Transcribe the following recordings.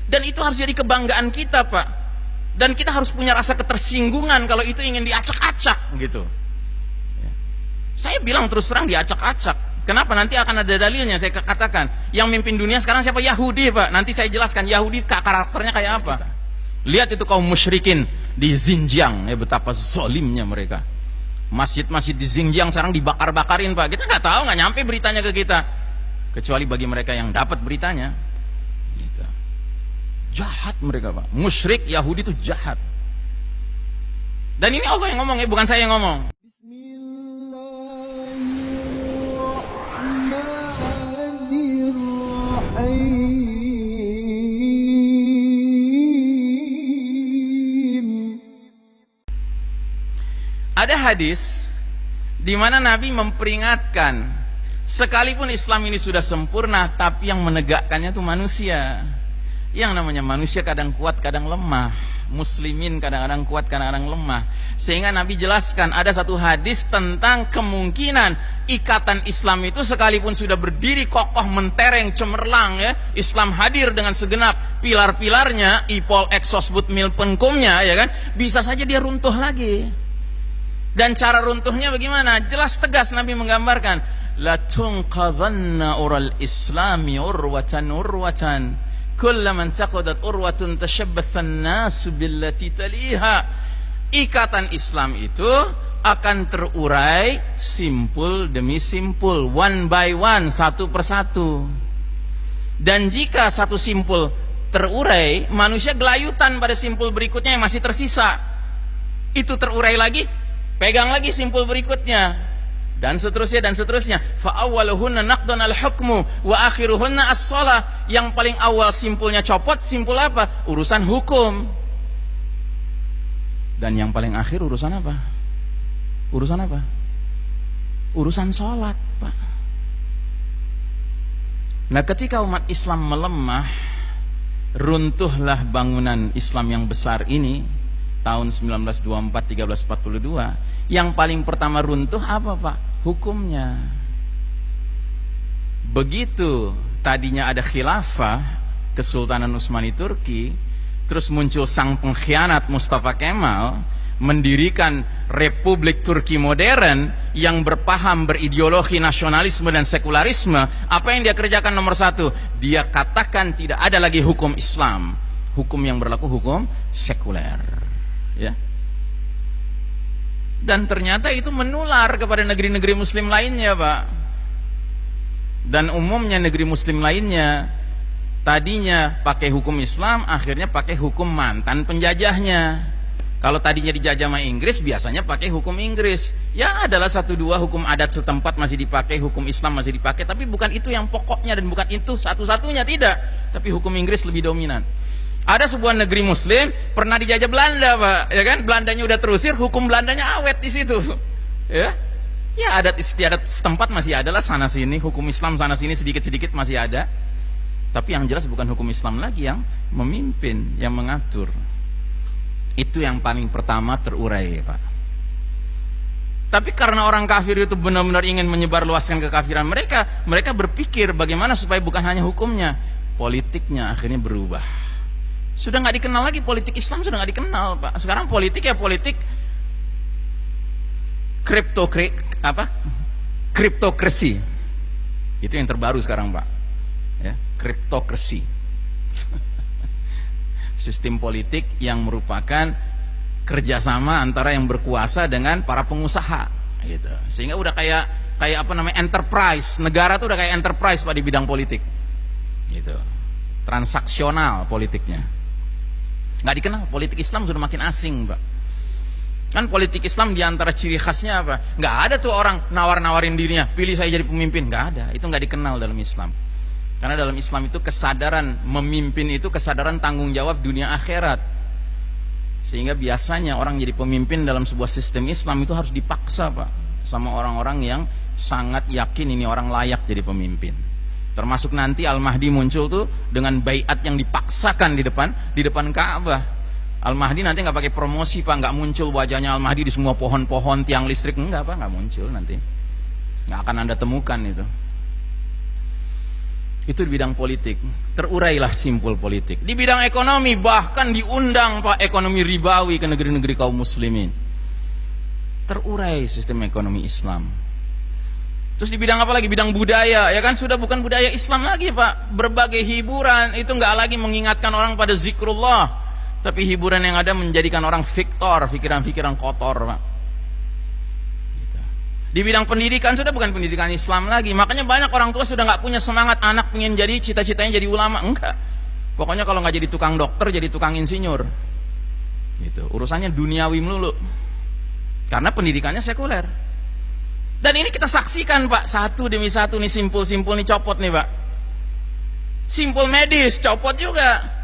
Dan itu harus jadi kebanggaan kita, Pak. Dan kita harus punya rasa ketersinggungan kalau itu ingin diacak-acak gitu. Saya bilang terus terang diacak-acak. Kenapa? Nanti akan ada dalilnya. Saya katakan yang mimpin dunia sekarang siapa? Yahudi, Pak. Nanti saya jelaskan Yahudi karakternya kayak apa. Lihat itu kaum musyrikin di Xinjiang, ya, betapa zolimnya mereka. Masjid-masjid di Xinjiang sekarang dibakar-bakarin, Pak. Kita nggak tahu, nggak nyampe beritanya ke kita, kecuali bagi mereka yang dapat beritanya gitu. Jahat mereka, Pak. Musyrik Yahudi itu jahat. Dan ini Allah yang ngomong, ya, bukan saya yang ngomong. Ada hadis di mana Nabi memperingatkan, sekalipun Islam ini sudah sempurna, tapi yang menegakkannya itu manusia. Yang namanya manusia kadang kuat, kadang lemah. Muslimin kadang-kadang kuat, kadang-kadang lemah. Sehingga Nabi jelaskan, ada satu hadis tentang kemungkinan ikatan Islam itu sekalipun sudah berdiri kokoh, mentereng, cemerlang, ya, Islam hadir dengan segenap pilar-pilarnya, ipol, exos, but, mil, penkumnya, ya kan, bisa saja dia runtuh lagi. Dan cara runtuhnya bagaimana? Jelas tegas Nabi menggambarkan, la tunqadhanna ural islami urwatan urwatan kullaman taqadat urwatun tashabbathan nasu billati taliha. Ikatan Islam itu akan terurai simpul demi simpul, one by one, satu persatu. Dan jika satu simpul terurai, manusia gelayutan pada simpul berikutnya yang masih tersisa. Itu terurai lagi, pegang lagi simpul berikutnya, dan seterusnya dan seterusnya. Fa awwaluhunna naqdun al-hukmu wa akhiruhunna as-shalah. Yang paling awal simpulnya copot, simpul apa? Urusan hukum. Dan yang paling akhir urusan apa? Urusan apa? Urusan sholat, Pak. Nah, ketika umat Islam melemah, runtuhlah bangunan Islam yang besar ini tahun 1924, 1342. Yang paling pertama runtuh apa, Pak? Hukumnya. Begitu tadinya ada khilafah, Kesultanan Utsmani Turki, terus muncul sang pengkhianat Mustafa Kemal, mendirikan Republik Turki modern yang berpaham berideologi nasionalisme dan sekularisme. Apa yang dia kerjakan nomor satu? Dia katakan tidak ada lagi hukum Islam. Hukum yang berlaku hukum sekuler. Ya. Dan ternyata itu menular kepada negeri-negeri muslim lainnya, Pak. Dan umumnya negeri muslim lainnya tadinya pakai hukum Islam, akhirnya pakai hukum mantan penjajahnya. Kalau tadinya dijajah sama Inggris, biasanya pakai hukum Inggris. Ya, adalah satu dua hukum adat setempat masih dipakai, hukum Islam masih dipakai, tapi bukan itu yang pokoknya dan bukan itu satu-satunya, tidak. Tapi hukum Inggris lebih dominan. Ada sebuah negeri muslim pernah dijajah Belanda, Pak, ya kan? Belandanya udah terusir, hukum Belandanya awet di situ. Ya. Ya, adat istiadat setempat masih ada lah sana sini, hukum Islam sana sini sedikit-sedikit masih ada. Tapi yang jelas bukan hukum Islam lagi yang memimpin, yang mengatur. Itu yang paling pertama terurai, Pak. Tapi karena orang kafir itu benar-benar ingin menyebarluaskan kekafiran mereka, mereka berpikir bagaimana supaya bukan hanya hukumnya, politiknya akhirnya berubah. Sudah nggak dikenal lagi politik Islam, sudah nggak dikenal, Pak. Sekarang politik ya politik kriptokrasi. Itu yang terbaru sekarang, Pak. Ya, kriptokrasi. Sistem politik yang merupakan kerjasama antara yang berkuasa dengan para pengusaha, gitu. Sehingga udah kayak apa namanya, enterprise. Negara tuh udah kayak enterprise, Pak, di bidang politik, gitu. Transaksional politiknya. Nggak dikenal. Politik Islam sudah makin asing, Pak. Kan politik Islam diantara ciri khasnya apa? Nggak ada tuh orang nawar-nawarin dirinya, pilih saya jadi pemimpin. Nggak ada. Itu nggak dikenal dalam Islam. Karena dalam Islam itu kesadaran memimpin itu kesadaran tanggung jawab dunia akhirat. Sehingga biasanya orang jadi pemimpin dalam sebuah sistem Islam itu harus dipaksa, Pak, sama orang-orang yang sangat yakin ini orang layak jadi pemimpin. Termasuk nanti Al-Mahdi muncul tuh dengan baiat yang dipaksakan di depan Ka'bah. Al-Mahdi nanti nggak pakai promosi, Pak, nggak muncul wajahnya Al-Mahdi di semua pohon-pohon, tiang listrik, enggak, Pak, nggak muncul nanti. Nggak akan Anda temukan itu. Itu di bidang politik, terurailah simpul politik. Di bidang ekonomi, bahkan diundang Pak ekonomi ribawi ke negeri-negeri kaum muslimin. Terurai sistem ekonomi Islam. Terus di bidang apa lagi? Bidang budaya, ya kan sudah bukan budaya Islam lagi Pak. Berbagai hiburan itu nggak lagi mengingatkan orang pada zikrullah, tapi hiburan yang ada menjadikan orang fiktor, pikiran-pikiran kotor Pak. Di bidang pendidikan sudah bukan pendidikan Islam lagi. Makanya banyak orang tua sudah nggak punya semangat anak pengen jadi cita-citanya jadi ulama. Enggak. Pokoknya kalau nggak jadi tukang dokter, jadi tukang insinyur. Gitu. Urusannya duniawi melulu. Karena pendidikannya sekuler. Dan ini kita saksikan Pak, satu demi satu nih simpul-simpul nih copot nih Pak. Simpul medis copot juga.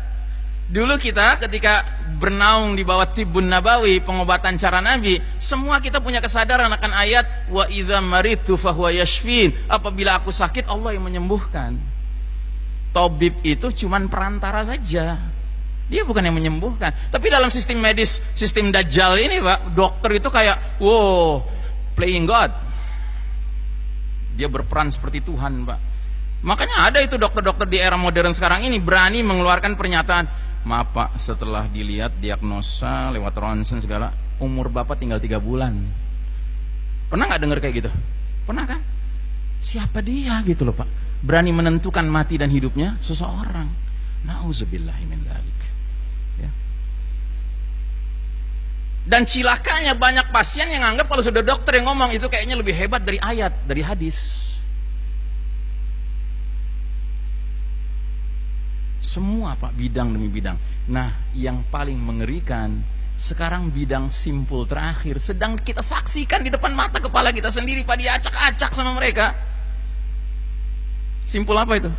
Dulu kita ketika bernaung di bawah Tibbun Nabawi, pengobatan cara Nabi, semua kita punya kesadaran akan ayat wa idza maridtu fahuwa yashfin. Apabila aku sakit, Allah yang menyembuhkan. Tabib itu cuman perantara saja. Dia bukan yang menyembuhkan. Tapi dalam sistem medis, sistem Dajjal ini Pak, dokter itu kayak wow, playing God. Dia berperan seperti Tuhan Pak. Makanya ada itu dokter-dokter di era modern sekarang ini berani mengeluarkan pernyataan, maaf Pak, setelah dilihat diagnosa lewat ronsen segala, umur Bapak tinggal 3 bulan. Pernah gak dengar kayak gitu? Pernah kan? Siapa dia gitu loh Pak, berani menentukan mati dan hidupnya seseorang. Nauzubillahi min dzalik. Ya. Dan cilakanya banyak pasien yang anggap kalau sudah dokter yang ngomong itu kayaknya lebih hebat dari ayat, dari hadis. Semua Pak, bidang demi bidang. Nah, yang paling mengerikan sekarang bidang simpul terakhir sedang kita saksikan di depan mata kepala kita sendiri Pak, diacak-acak sama mereka. Simpul apa itu?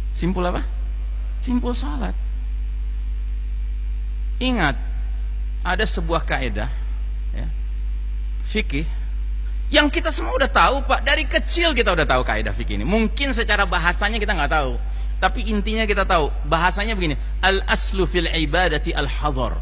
Simpul apa? Simpul salat. Ingat, ada sebuah kaidah ya, fikih yang kita semua udah tahu Pak, dari kecil kita udah tahu kaidah fikih ini. Mungkin secara bahasanya kita nggak tahu, tapi intinya kita tahu. Bahasanya begini, al-aslu fil ibadati al-hadhar.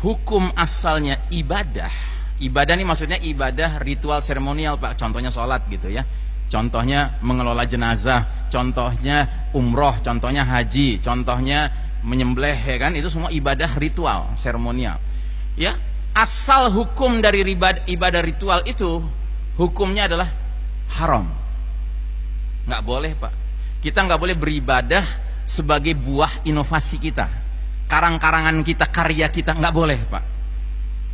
Hukum asalnya ibadah. Ibadah ini maksudnya ibadah ritual seremonial Pak. Contohnya sholat gitu ya. Contohnya mengelola jenazah. Contohnya umroh. Contohnya haji. Contohnya menyembelih ya kan. Itu semua ibadah ritual seremonial. Ya, asal hukum dari ibadah ritual itu, hukumnya adalah haram. Nggak boleh Pak. Kita nggak boleh beribadah sebagai buah inovasi kita, karang-karangan kita, karya kita, nggak boleh Pak.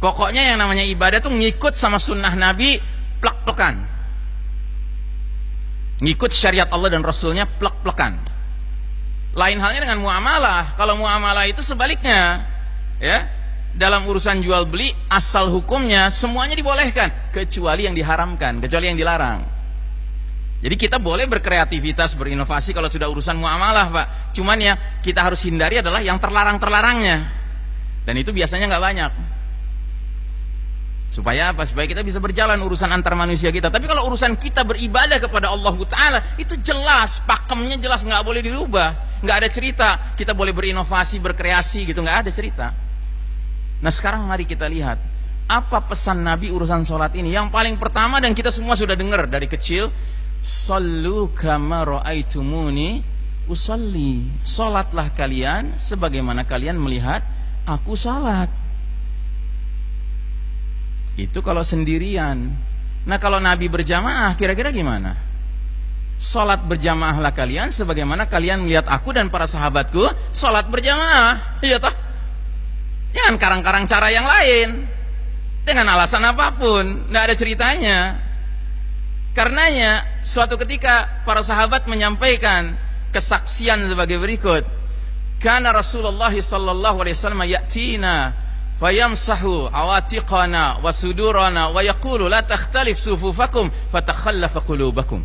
Pokoknya yang namanya ibadah tuh ngikut sama sunnah Nabi, plek-plekan. Ngikut syariat Allah dan Rasulnya, plek-plekan. Lain halnya dengan muamalah. Kalau muamalah itu sebaliknya, ya, dalam urusan jual beli asal hukumnya semuanya dibolehkan, kecuali yang diharamkan, kecuali yang dilarang. Jadi kita boleh berkreativitas, berinovasi kalau sudah urusan muamalah Pak. Cuman ya kita harus hindari adalah yang terlarang-terlarangnya. Dan itu biasanya nggak banyak. Supaya apa? Supaya kita bisa berjalan urusan antar manusia kita. Tapi kalau urusan kita beribadah kepada Allah Ta'ala, itu jelas, pakemnya jelas, nggak boleh dirubah. Nggak ada cerita kita boleh berinovasi, berkreasi gitu, nggak ada cerita. Nah sekarang mari kita lihat apa pesan Nabi urusan sholat ini. Yang paling pertama, dan kita semua sudah dengar dari kecil, sallu kama ra'aitumuni usalli. Salatlah kalian sebagaimana kalian melihat aku salat. Itu kalau sendirian. Nah kalau Nabi berjamaah kira-kira gimana? Salat berjamaahlah kalian sebagaimana kalian melihat aku dan para sahabatku salat berjamaah. Iya toh? Jangan karang-karang cara yang lain dengan alasan apapun, nggak ada ceritanya. Karenanya suatu ketika para sahabat menyampaikan kesaksian sebagai berikut. Kana Rasulullah sallallahu alaihi wasallam ya'tina fayamsahu awatiqana wa sudurana wa yaqulu la takhtalif sufufakum fatakhallafa qulubakum.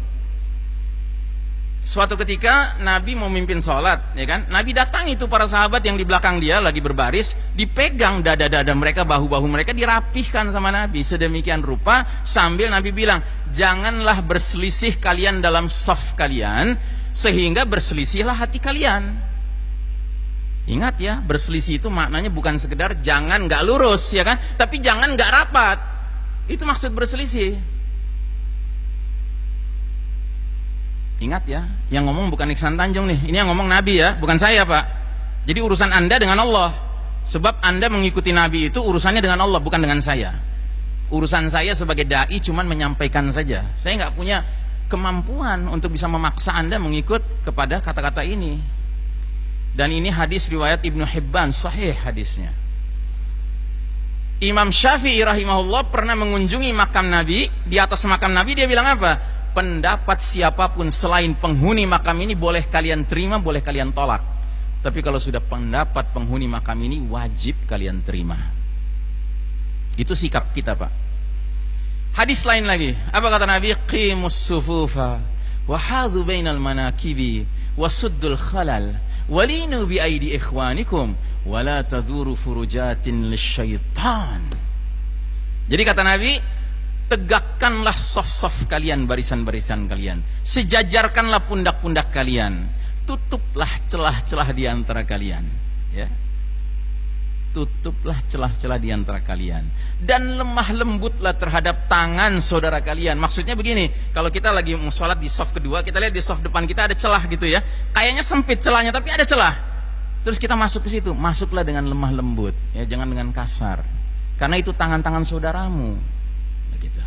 Suatu ketika Nabi mau memimpin sholat, ya kan? Nabi datang itu para sahabat yang di belakang dia lagi berbaris, dipegang dada-dada mereka, bahu-bahu mereka dirapihkan sama Nabi sedemikian rupa sambil Nabi bilang, janganlah berselisih kalian dalam shaf kalian sehingga berselisihlah hati kalian. Ingat ya, berselisih itu maknanya bukan sekedar jangan nggak lurus, ya kan? Tapi jangan nggak rapat. Itu maksud berselisih. Ingat ya, yang ngomong bukan Iksan Tanjung nih. Ini yang ngomong Nabi ya, bukan saya Pak. Jadi urusan Anda dengan Allah. Sebab Anda mengikuti Nabi itu urusannya dengan Allah, bukan dengan saya. Urusan saya sebagai da'i cuman menyampaikan saja. Saya nggak punya kemampuan untuk bisa memaksa Anda mengikut kepada kata-kata ini. Dan ini hadis riwayat Ibnu Hibban, sahih hadisnya. Imam Syafi'i rahimahullah pernah mengunjungi makam Nabi. Di atas makam Nabi dia bilang apa? Pendapat siapapun selain penghuni makam ini boleh kalian terima, boleh kalian tolak. Tapi kalau sudah pendapat penghuni makam ini, wajib kalian terima. Itu sikap kita Pak. Hadis lain lagi, apa kata Nabi? Qimus sufufa wa hadhu bainal manakibi wa suddul khalal walinu bi aidi ikhwanikum wa la tadhuru furujatin lisyaitan. Jadi kata Nabi, tegakkanlah saf-saf kalian, barisan-barisan kalian, sejajarkanlah pundak-pundak kalian, tutuplah celah-celah di antara kalian, ya. Tutuplah celah-celah di antara kalian, dan lemah lembutlah terhadap tangan saudara kalian. Maksudnya begini, kalau kita lagi mau sholat di saf kedua, kita lihat di saf depan kita ada celah gitu ya, kayaknya sempit celahnya tapi ada celah, terus kita masuk ke situ, masuklah dengan lemah lembut, ya, jangan dengan kasar, karena itu tangan-tangan saudaramu. Begitu.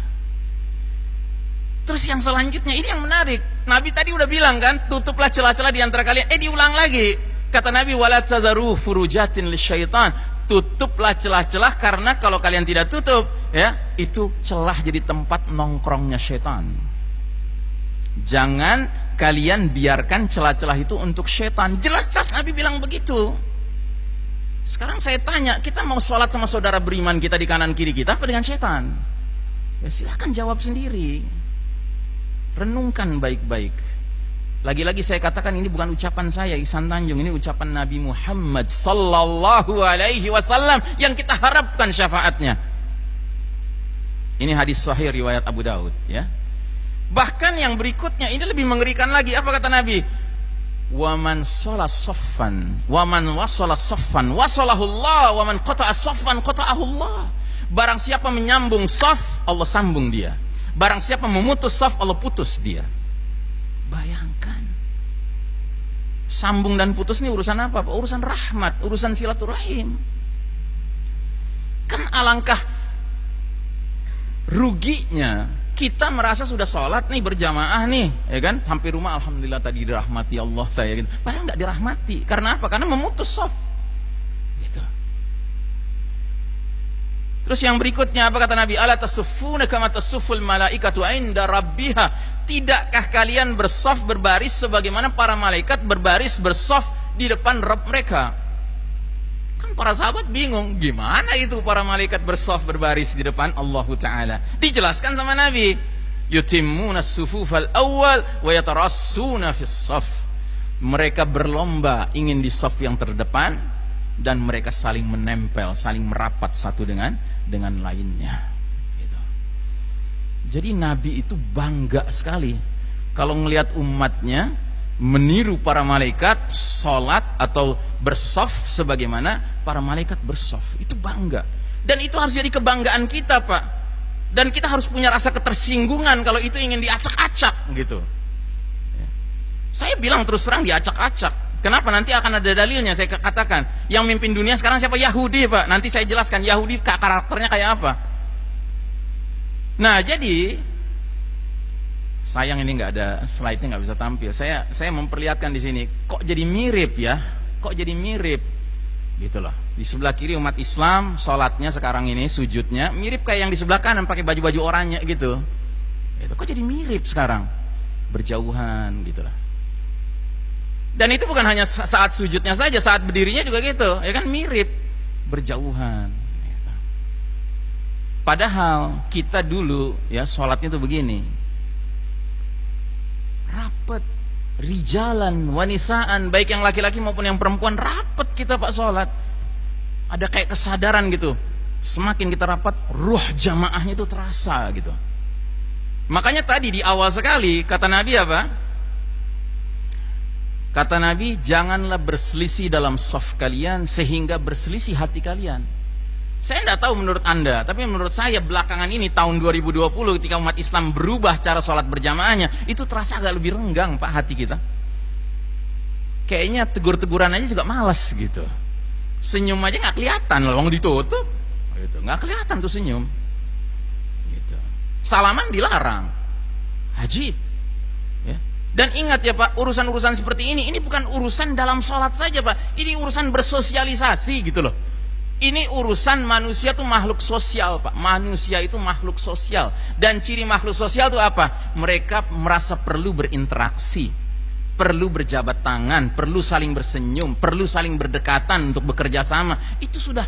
Terus yang selanjutnya ini yang menarik, Nabi tadi udah bilang kan, tutuplah celah-celah di antara kalian. Diulang lagi, kata Nabi, wala tazaru furujatin lisyaitan. Tutuplah celah-celah, karena kalau kalian tidak tutup, ya, itu celah jadi tempat nongkrongnya syaitan. Jangan kalian biarkan celah-celah itu untuk syaitan. Jelas-jelas Nabi bilang begitu. Sekarang saya tanya, kita mau sholat sama saudara beriman kita di kanan kiri kita apa dengan syaitan? Ya silahkan jawab sendiri. Renungkan baik-baik. Lagi-lagi saya katakan ini bukan ucapan saya Iksan Tanjung, ini ucapan Nabi Muhammad sallallahu alaihi wasallam yang kita harapkan syafaatnya. Ini hadis sahih riwayat Abu Daud, ya. Bahkan yang berikutnya ini lebih mengerikan lagi. Apa kata Nabi? Wa man shalla saffan wa man wasala saffan wasalahu Allah wa man qata'a saffan qata'ahu Allah. Barang siapa menyambung saf, Allah sambung dia. Barang siapa memutus saf, Allah putus dia. Bayangkan, sambung dan putus ini urusan apa? Urusan rahmat, urusan silaturahim. Kan alangkah ruginya kita merasa sudah sholat nih berjamaah nih, ya kan? Sampai rumah alhamdulillah tadi dirahmati Allah saya, gitu. Padahal nggak dirahmati. Karena apa? Karena memutus saf. Gitu. Terus yang berikutnya apa kata Nabi? Ala tasuffuna kama tasufful malaikatu inda rabbiha. Tidakkah kalian bersaf berbaris sebagaimana para malaikat berbaris bersaf di depan Rabb mereka? Kan para sahabat bingung, gimana itu para malaikat bersaf berbaris di depan Allah Ta'ala? Dijelaskan sama Nabi, yutimmuna as-sufufal awwal wa yatarassuna fis saf. Mereka berlomba ingin di saf yang terdepan, dan mereka saling menempel, saling merapat satu dengan lainnya. Jadi Nabi itu bangga sekali kalau melihat umatnya meniru para malaikat sholat atau bersaf sebagaimana para malaikat bersaf. Itu bangga. Dan itu harus jadi kebanggaan kita Pak. Dan kita harus punya rasa ketersinggungan kalau itu ingin diacak-acak gitu. Saya bilang terus terang diacak-acak. Kenapa? Nanti akan ada dalilnya. Saya katakan yang mimpin dunia sekarang siapa? Yahudi Pak. Nanti saya jelaskan Yahudi karakternya kayak apa. Nah jadi sayang ini nggak ada slide-nya, nggak bisa tampil. Saya memperlihatkan di sini. Kok jadi mirip ya? Kok jadi mirip? Gitu loh. Di sebelah kiri umat Islam, sholatnya sekarang ini sujudnya mirip kayak yang di sebelah kanan pakai baju-baju oranye gitu. Itu kok jadi mirip sekarang? Berjauhan gitu lah. Dan itu bukan hanya saat sujudnya saja, saat berdirinya juga gitu, ya kan mirip, berjauhan. Padahal kita dulu ya sholatnya tuh begini, rapet, rijalan, wanisaan, baik yang laki-laki maupun yang perempuan, rapet kita Pak sholat. Ada kayak kesadaran gitu, semakin kita rapat, ruh jamaahnya itu terasa gitu. Makanya tadi di awal sekali kata Nabi apa? Kata Nabi, janganlah berselisih dalam shaf kalian sehingga berselisih hati kalian. Saya tidak tahu menurut Anda, tapi menurut saya belakangan ini tahun 2020 ketika umat Islam berubah cara sholat berjamaahnya, itu terasa agak lebih renggang Pak hati kita. Kayaknya tegur-teguran aja juga malas gitu. Senyum aja nggak kelihatan, lawang ditutup, gitu. Nggak kelihatan tuh senyum. Gitu. Salaman dilarang, ajib. Ya. Dan ingat ya Pak, urusan-urusan seperti ini bukan urusan dalam sholat saja Pak, ini urusan bersosialisasi gitu loh. Ini urusan manusia tuh makhluk sosial Pak. Manusia itu makhluk sosial. Dan ciri makhluk sosial itu apa? Mereka merasa perlu berinteraksi, perlu berjabat tangan, perlu saling bersenyum, perlu saling berdekatan untuk bekerja sama. Itu sudah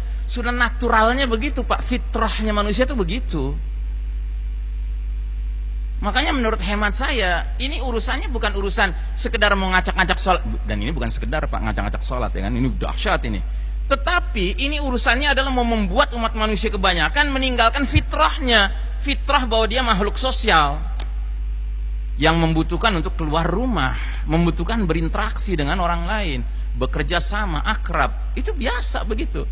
naturalnya begitu Pak. Fitrahnya manusia itu begitu. Makanya menurut hemat saya, ini urusannya bukan urusan sekedar mau ngacak-ngacak sholat. Dan ini bukan sekedar Pak ngacak-ngacak sholat ya kan. Ini dahsyat ini. Tetapi ini urusannya adalah mau membuat umat manusia kebanyakan meninggalkan fitrahnya. Fitrah bahwa dia makhluk sosial yang membutuhkan untuk keluar rumah, membutuhkan berinteraksi dengan orang lain, bekerja sama, akrab. Itu biasa begitu.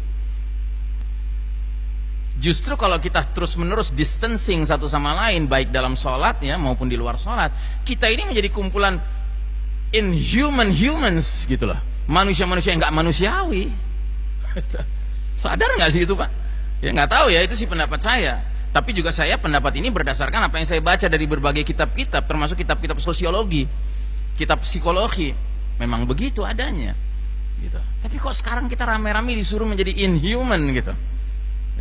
Justru kalau kita terus-menerus distancing satu sama lain, baik dalam sholat ya maupun di luar sholat, kita ini menjadi kumpulan inhuman humans gitu loh. Manusia-manusia yang nggak manusiawi. Sadar nggak sih itu Pak? Ya nggak tahu ya, itu sih pendapat saya. Tapi juga saya pendapat ini berdasarkan apa yang saya baca dari berbagai kitab-kitab, termasuk kitab-kitab sosiologi, kitab psikologi. Memang begitu adanya. Gitu. Tapi kok sekarang kita rame-rame disuruh menjadi inhuman gitu?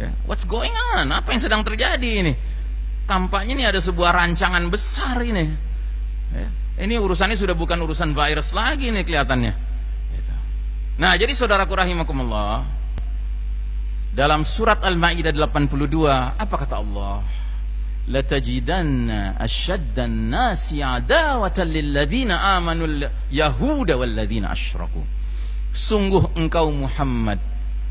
Ya. What's going on? Apa yang sedang terjadi ini? Tampaknya ini ada sebuah rancangan besar ini. Ya. Ini urusannya sudah bukan urusan virus lagi nih kelihatannya. Nah, jadi saudaraku rahimakumullah, dalam surat Al-Maidah 82, apa kata Allah? Latajidanna asyaddan nasi adawatan lilladzina amanu yahuda walladzina asyraku. Sungguh engkau Muhammad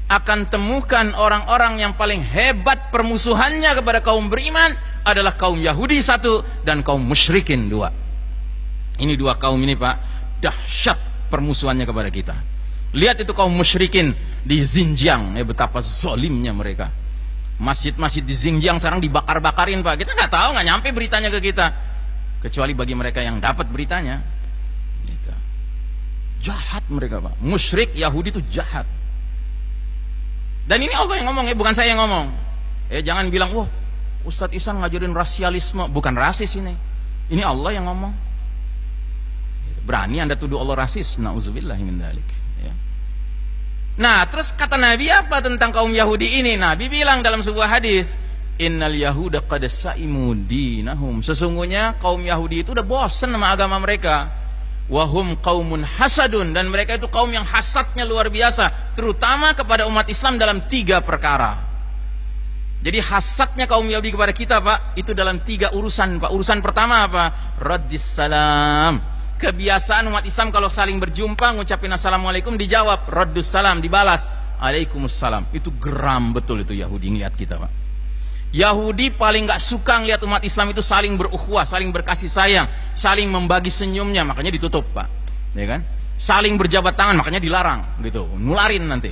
akan temukan orang-orang yang paling hebat permusuhannya kepada kaum beriman adalah kaum Yahudi satu dan kaum musyrikin dua. Ini dua kaum ini Pak, dahsyat permusuhannya kepada kita. Lihat itu kaum musyrikin di Xinjiang, ya betapa zolimnya mereka. Masjid-masjid di Xinjiang sekarang dibakar-bakarin Pak. Kita nggak tahu, nggak nyampe beritanya ke kita, kecuali bagi mereka yang dapat beritanya. Gitu. Jahat mereka Pak. Musyrik Yahudi itu jahat. Dan ini Allah yang ngomong ya, bukan saya yang ngomong. Jangan bilang, wah Ustadz Ihsan ngajarin rasialisme. Bukan rasis ini. Ini Allah yang ngomong. Berani Anda tuduh Allah rasis? Nauzubillahi min dzalik. Ya. Nah, terus kata Nabi apa tentang kaum Yahudi ini? Nabi bilang dalam sebuah hadis, innal yahuda qad saimu dinahum. Sesungguhnya kaum Yahudi itu udah bosan sama agama mereka. Wahum qaumun hasadun, dan mereka itu kaum yang hasadnya luar biasa, terutama kepada umat Islam dalam 3 perkara. Jadi hasadnya kaum Yahudi kepada kita Pak, itu dalam 3 urusan Pak. Urusan pertama apa? Raddis salam. Kebiasaan umat Islam kalau saling berjumpa ngucapin assalamualaikum, dijawab raddus salam, dibalas alaikumussalam. Itu geram betul itu Yahudi ngeliat kita Pak. Yahudi paling gak suka ngeliat umat Islam itu saling berukhuwah, saling berkasih sayang, saling membagi senyumnya, makanya ditutup Pak, ya kan? Saling berjabat tangan, makanya dilarang gitu, nularin nanti,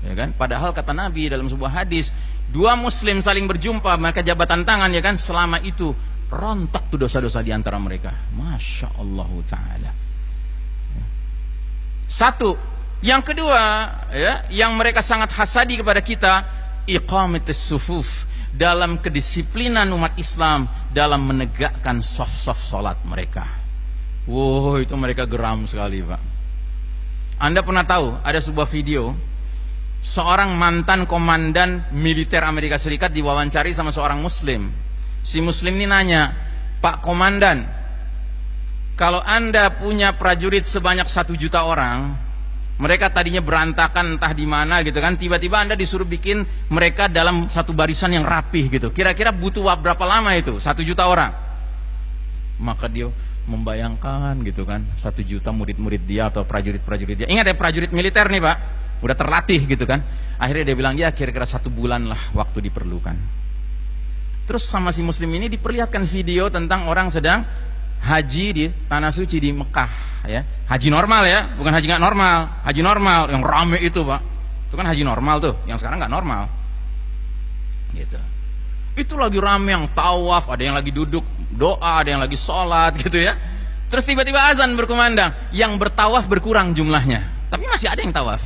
ya kan? Padahal kata Nabi dalam sebuah hadis, 2 muslim saling berjumpa, mereka jabatan tangan, ya kan? Selama itu rontok tuh dosa-dosa di antara mereka. Masya Allah Ta'ala. Satu. Yang kedua, ya, yang mereka sangat hasadi kepada kita, iqamatus sufuf, dalam kedisiplinan umat Islam dalam menegakkan saf-saf salat mereka. Wow, itu mereka geram sekali Pak. Anda pernah tahu ada sebuah video seorang mantan komandan militer Amerika Serikat diwawancari sama seorang muslim. Si muslim ini nanya, Pak Komandan, kalau Anda punya prajurit sebanyak 1 juta orang, mereka tadinya berantakan entah di mana gitu kan, tiba-tiba Anda disuruh bikin mereka dalam satu barisan yang rapih gitu, kira-kira butuh berapa lama itu 1 juta orang? Maka dia membayangkan gitu kan, 1 juta murid-murid dia atau prajurit-prajurit dia. Ingat ya, prajurit militer nih Pak, udah terlatih gitu kan. Akhirnya dia bilang, ya kira-kira 1 bulan lah waktu diperlukan. Terus sama si muslim ini diperlihatkan video tentang orang sedang haji di tanah suci di Mekah, ya. Haji normal ya, bukan haji nggak normal. Haji normal yang rame itu Pak. Itu kan haji normal tuh, yang sekarang nggak normal. Gitu. Itu lagi rame yang tawaf, ada yang lagi duduk doa, ada yang lagi sholat gitu ya. Terus tiba-tiba azan berkumandang, yang bertawaf berkurang jumlahnya, tapi masih ada yang tawaf.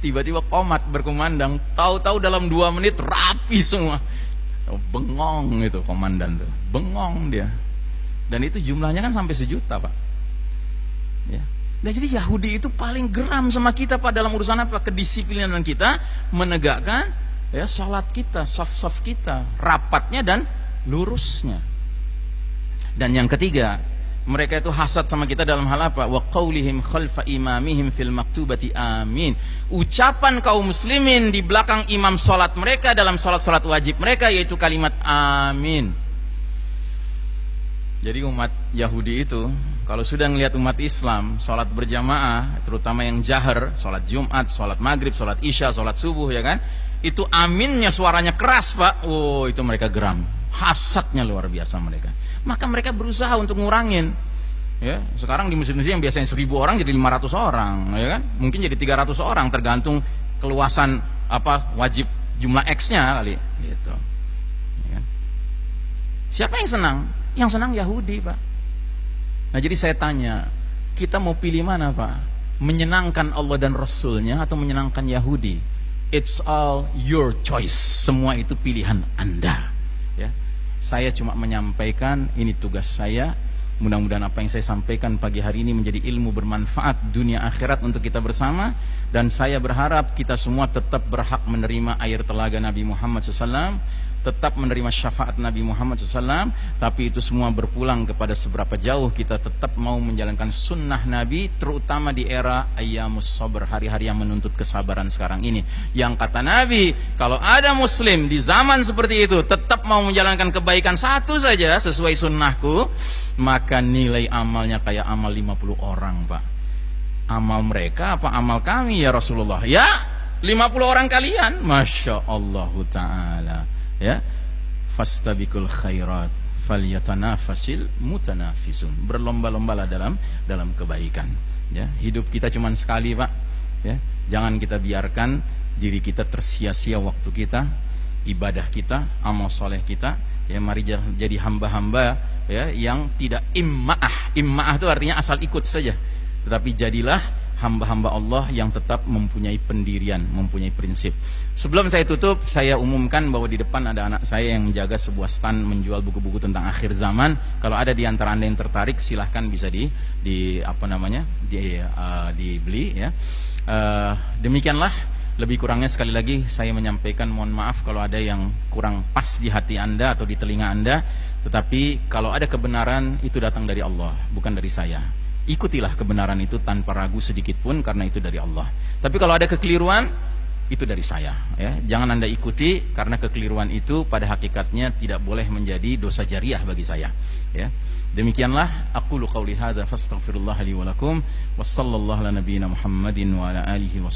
Tiba-tiba qomat berkumandang, tahu-tahu dalam 2 menit rapi semua. Bengong itu komandan tuh, bengong dia. Dan itu jumlahnya kan sampai 1 juta, Pak. Ya. Dan jadi Yahudi itu paling geram sama kita, Pak, dalam urusan apa? Kedisiplinan kita menegakkan ya salat kita, saf-saf kita, rapatnya dan lurusnya. Dan yang ketiga, mereka itu hasad sama kita dalam hal apa? Wa qaulihim khalfa imamihim fil maktubati amin. Ucapan kaum muslimin di belakang imam salat mereka dalam salat-salat wajib mereka yaitu kalimat amin. Jadi umat Yahudi itu kalau sudah melihat umat Islam salat berjamaah, terutama yang jahar, salat Jumat, salat Maghrib, salat Isya, salat subuh ya kan, itu aminnya suaranya keras, Pak. Oh, itu mereka geram. Hasadnya luar biasa mereka. Maka mereka berusaha untuk ngurangin. Ya, sekarang di masjid-masjid yang biasanya 1000 orang jadi 500 orang, ya kan? Mungkin jadi 300 orang tergantung keluasan apa wajib jumlah X-nya kali, gitu. Ya kan? Siapa yang senang? Yang senang Yahudi, Pak. Nah, jadi saya tanya, kita mau pilih mana, Pak? Menyenangkan Allah dan Rasulnya atau menyenangkan Yahudi? It's all your choice. Semua itu pilihan Anda. Ya. Saya cuma menyampaikan, ini tugas saya. Mudah-mudahan apa yang saya sampaikan pagi hari ini menjadi ilmu bermanfaat dunia akhirat untuk kita bersama. Dan saya berharap kita semua tetap berhak menerima air telaga Nabi Muhammad SAW, tetap menerima syafaat Nabi Muhammad SAW. Tapi itu semua berpulang kepada seberapa jauh kita tetap mau menjalankan sunnah Nabi, terutama di era ayyamus sabr, hari-hari yang menuntut kesabaran sekarang ini. Yang kata Nabi, kalau ada muslim di zaman seperti itu tetap mau menjalankan kebaikan satu saja sesuai sunnahku, maka nilai amalnya kayak amal 50 orang, Pak. Amal mereka apa amal kami ya Rasulullah? Ya 50 orang kalian. Masya Allah Ta'ala. Ya, fastabiqul khairat falyatanafasil mutanafisun. Berlomba-lombalah dalam kebaikan. Ya, hidup kita cuma sekali, Pak. Ya, jangan kita biarkan diri kita tersia-sia waktu kita, ibadah kita, amal soleh kita. Ya, mari jadi hamba-hamba ya yang tidak imma'ah. Imma'ah itu artinya asal ikut saja. Tetapi jadilah hamba-hamba Allah yang tetap mempunyai pendirian, mempunyai prinsip. Sebelum saya tutup, saya umumkan bahwa di depan ada anak saya yang menjaga sebuah stand menjual buku-buku tentang akhir zaman. Kalau ada di antara Anda yang tertarik, silahkan bisa dibeli ya. Demikianlah, lebih kurangnya sekali lagi saya menyampaikan mohon maaf kalau ada yang kurang pas di hati Anda atau di telinga Anda. Tetapi kalau ada kebenaran itu datang dari Allah, bukan dari saya. Ikutilah kebenaran itu tanpa ragu sedikit pun karena itu dari Allah. Tapi kalau ada kekeliruan itu dari saya ya. Jangan Anda ikuti karena kekeliruan itu pada hakikatnya tidak boleh menjadi dosa jariah bagi saya ya. Demikianlah aqulu qauli hadza fastaghfirullah li wa lakum wa sallallahu ala nabiyyina Muhammadin wa ala alihi wa